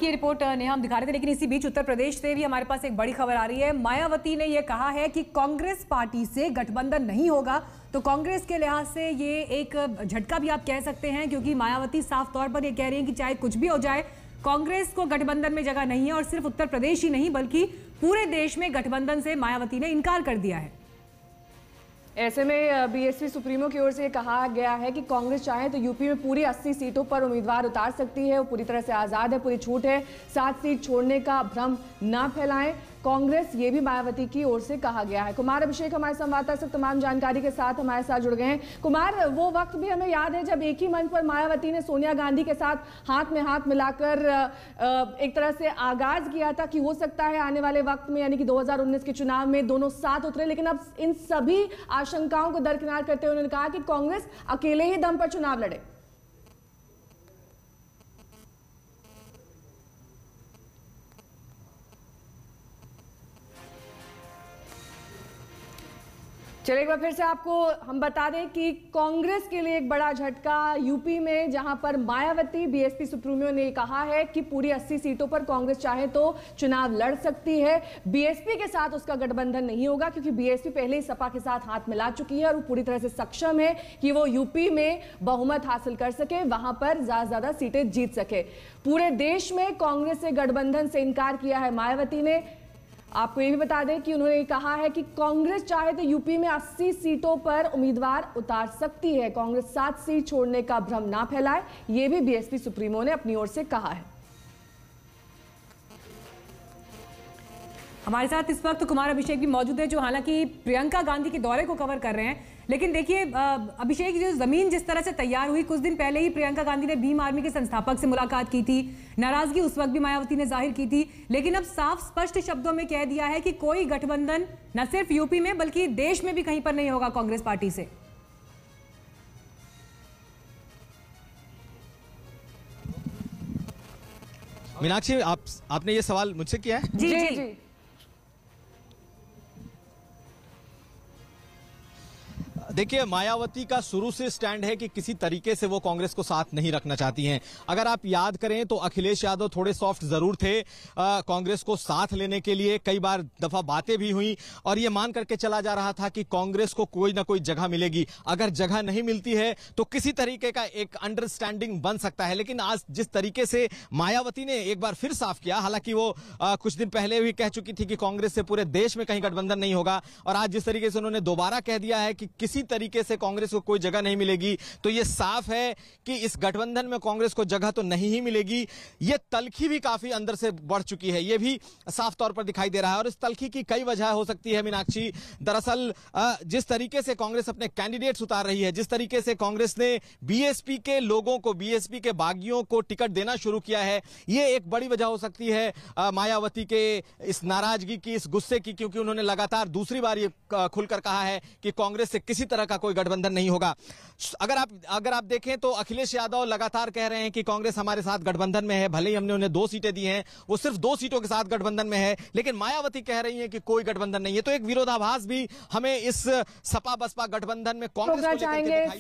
की रिपोर्ट नेहा हम दिखा रहे थे, लेकिन इसी बीच उत्तर प्रदेश से भी हमारे पास एक बड़ी खबर आ रही है। मायावती ने यह कहा है कि कांग्रेस पार्टी से गठबंधन नहीं होगा। तो कांग्रेस के लिहाज से ये एक झटका भी आप कह सकते हैं, क्योंकि मायावती साफ तौर पर ये कह रही हैं कि चाहे कुछ भी हो जाए, कांग्रेस को गठबंधन में जगह नहीं है। और सिर्फ उत्तर प्रदेश ही नहीं बल्कि पूरे देश में गठबंधन से मायावती ने इनकार कर दिया है। ऐसे में बीएसपी सुप्रीमो की ओर से कहा गया है कि कांग्रेस चाहे तो यूपी में पूरी 80 सीटों पर उम्मीदवार उतार सकती है। वो पूरी तरह से आजाद है, पूरी छूट है। 7 सीट छोड़ने का भ्रम ना फैलाएं कांग्रेस, ये भी मायावती की ओर से कहा गया है। कुमार अभिषेक हमारे संवाददाता से तमाम जानकारी के साथ हमारे साथ जुड़ गए हैं। कुमार, वो वक्त भी हमें याद है जब एक ही मंच पर मायावती ने सोनिया गांधी के साथ हाथ में हाथ मिलाकर एक तरह से आगाज किया था कि हो सकता है आने वाले वक्त में, यानी कि 2019 के चुनाव में दोनों साथ उतरे। लेकिन अब इन सभी आशंकाओं को दरकिनार करते हुए उन्होंने कहा कि कांग्रेस अकेले ही दम पर चुनाव लड़े। चलिए एक बार फिर से आपको हम बता दें कि कांग्रेस के लिए एक बड़ा झटका यूपी में, जहां पर मायावती बीएसपी सुप्रीमो ने कहा है कि पूरी 80 सीटों पर कांग्रेस चाहे तो चुनाव लड़ सकती है। बीएसपी के साथ उसका गठबंधन नहीं होगा, क्योंकि बीएसपी पहले ही सपा के साथ हाथ मिला चुकी है और वो पूरी तरह से सक्षम है कि वो यूपी में बहुमत हासिल कर सके, वहां पर ज्यादा से ज्यादा सीटें जीत सके। पूरे देश में कांग्रेस से गठबंधन से इनकार किया है मायावती ने। आपको ये भी बता दें कि उन्होंने कहा है कि कांग्रेस चाहे तो यूपी में 80 सीटों पर उम्मीदवार उतार सकती है। कांग्रेस 7 सीट छोड़ने का भ्रम ना फैलाए, ये भी बीएसपी सुप्रीमो ने अपनी ओर से कहा है। हमारे साथ इस वक्त कुमार अभिषेक भी मौजूद है, जो हालांकि प्रियंका गांधी के दौरे को कवर कर रहे हैं। लेकिन देखिए अभिषेक, जो जमीन जिस तरह से तैयार हुई, कुछ दिन पहले ही प्रियंका गांधी ने भीम आर्मी के संस्थापक से मुलाकात की थी। नाराजगी उस वक्त भी मायावती ने जाहिर की थी, लेकिन अब साफ स्पष्ट शब्दों में कह दिया है कि कोई गठबंधन न सिर्फ यूपी में बल्कि देश में भी कहीं पर नहीं होगा कांग्रेस पार्टी से। मीनाक्षी, आपने ये सवाल मुझसे किया है? जी जी, जी। देखिए, मायावती का शुरू से स्टैंड है कि किसी तरीके से वो कांग्रेस को साथ नहीं रखना चाहती हैं। अगर आप याद करें तो अखिलेश यादव थोड़े सॉफ्ट जरूर थे कांग्रेस को साथ लेने के लिए। कई बार दफा बातें भी हुई और ये मान करके चला जा रहा था कि कांग्रेस को कोई ना कोई जगह मिलेगी। अगर जगह नहीं मिलती है तो किसी तरीके का एक अंडरस्टैंडिंग बन सकता है। लेकिन आज जिस तरीके से मायावती ने एक बार फिर साफ किया, हालांकि वो कुछ दिन पहले भी कह चुकी थी कि कांग्रेस से पूरे देश में कहीं गठबंधन नहीं होगा, और आज जिस तरीके से उन्होंने दोबारा कह दिया है कि किसी तरीके से कांग्रेस को कोई जगह नहीं मिलेगी, तो यह साफ है कि इस गठबंधन में कांग्रेस को जगह तो नहीं ही मिलेगी। यह तल्खी भी काफी अंदर से बढ़ चुकी है, यह भी साफ तौर पर दिखाई दे रहा है। और इस तल्खी की कई वजह हो सकती है मीनाक्षी। दरअसल जिस तरीके से कांग्रेस अपने कैंडिडेट्स उतार रही है, जिस तरीके से कांग्रेस ने बीएसपी के लोगों को, बीएसपी के बागियों को टिकट देना शुरू किया है, यह एक बड़ी वजह हो सकती है मायावती के इस नाराजगी की, इस गुस्से की, क्योंकि उन्होंने लगातार दूसरी बार ये खुलकर कहा है कि कांग्रेस से किसी तरह का कोई गठबंधन नहीं होगा। अगर आप देखें तो अखिलेश यादव लगातार कह रहे हैं कि कांग्रेस हमारे साथ गठबंधन में है, भले ही हमने उन्हें 2 सीटें दी हैं, वो सिर्फ 2 सीटों के साथ गठबंधन में है, लेकिन मायावती कह रही है कि कोई गठबंधन नहीं है। तो एक विरोधाभास भी हमें इस सपा बसपा गठबंधन में कांग्रेस को लेकर के दिखाई